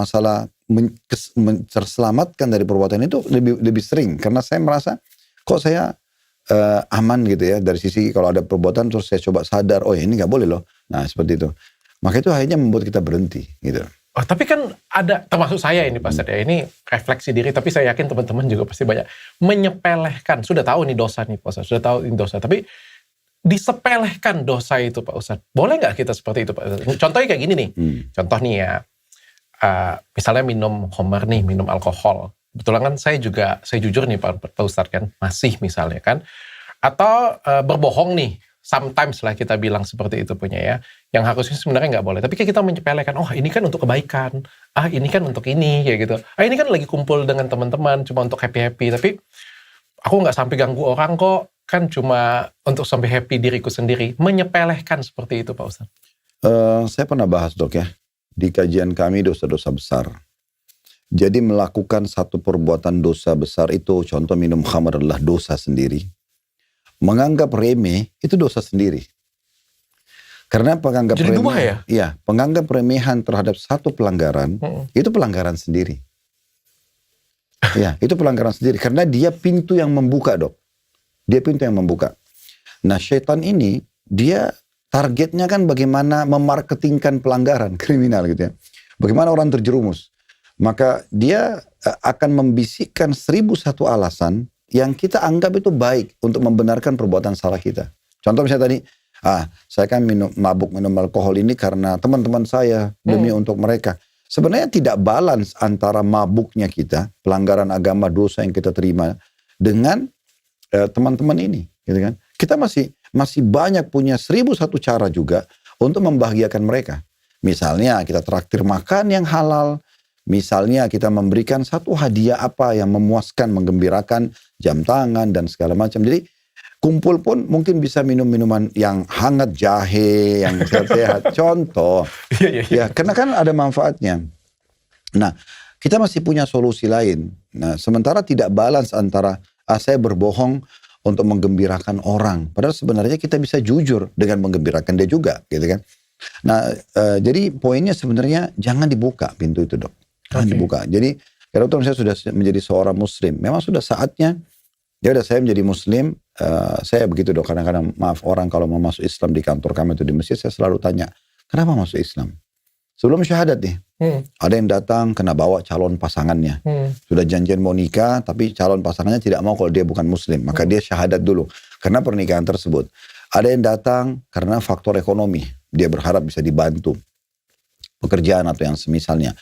masalah terselamatkan dari perbuatan itu lebih sering. Karena saya merasa kok saya aman gitu ya. Dari sisi kalau ada perbuatan terus saya coba sadar, oh ya ini gak boleh loh. Nah seperti itu. Maka itu akhirnya membuat kita berhenti gitu. Oh, tapi kan ada, termasuk saya ini Pak Ustadz ya, ini refleksi diri, tapi saya yakin teman-teman juga pasti banyak menyepelehkan. Sudah tahu nih dosa nih Pak Ustadz, sudah tahu ini dosa, tapi disepelehkan dosa itu Pak Ustadz. Boleh nggak kita seperti itu Pak Ustadz? Contohnya kayak gini nih, contoh nih ya, misalnya minum khamar nih, minum alkohol. Betulan kan saya jujur nih Pak Ustadz kan, masih misalnya kan. Atau berbohong nih, sometimes lah kita bilang seperti itu punya ya. Yang harusnya sebenarnya nggak boleh. Tapi kayak kita menyepelekan, oh ini kan untuk kebaikan. Ini kan untuk ini, kayak gitu. Ini kan lagi kumpul dengan teman-teman, cuma untuk happy-happy. Tapi aku nggak sampai ganggu orang kok. Kan cuma untuk sampai happy diriku sendiri. Menyepelehkan seperti itu Pak Ustadz. Saya pernah bahas dok ya. Di kajian kami dosa-dosa besar. Jadi melakukan satu perbuatan dosa besar itu, contoh minum khamar adalah dosa sendiri. Menganggap remeh itu dosa sendiri. Karena penganggap jadi remeh, dua ya? Iya, penganggap remehan terhadap satu pelanggaran, itu pelanggaran sendiri. Ya, itu pelanggaran sendiri. Karena dia pintu yang membuka dok. Dia pintu yang membuka. Nah syaitan ini, dia targetnya kan bagaimana memarketingkan pelanggaran kriminal gitu ya. Bagaimana orang terjerumus. Maka dia akan membisikkan 1001 alasan yang kita anggap itu baik untuk membenarkan perbuatan salah kita. Contoh misalnya tadi, saya kan minum alkohol ini karena teman-teman saya demi untuk mereka. Sebenarnya tidak balance antara mabuknya kita, pelanggaran agama, dosa yang kita terima dengan teman-teman ini, gitu kan? Kita masih banyak punya 1001 cara juga untuk membahagiakan mereka. Misalnya kita traktir makan yang halal, misalnya kita memberikan satu hadiah apa yang memuaskan, menggembirakan, jam tangan dan segala macam. Jadi kumpul pun mungkin bisa minum minuman yang hangat, jahe, yang sehat-sehat. Contoh. Ya, karena kan ada manfaatnya. Nah, kita masih punya solusi lain. Nah, sementara tidak balance antara saya berbohong untuk menggembirakan orang. Padahal sebenarnya kita bisa jujur dengan menggembirakan dia juga, gitu kan. Nah, jadi poinnya sebenarnya jangan dibuka pintu itu dok. Jangan dibuka. Jadi, kalau saya sudah menjadi seorang muslim, memang sudah saatnya. Ya udah saya menjadi muslim, saya begitu dok, kadang-kadang maaf orang kalau mau masuk Islam di kantor kami itu di masjid, saya selalu tanya, kenapa masuk Islam? Sebelum syahadat nih, ada yang datang kena bawa calon pasangannya. Sudah janjian mau nikah, tapi calon pasangannya tidak mau kalau dia bukan muslim, maka dia syahadat dulu, karena pernikahan tersebut. Ada yang datang karena faktor ekonomi, dia berharap bisa dibantu, pekerjaan atau yang semisalnya.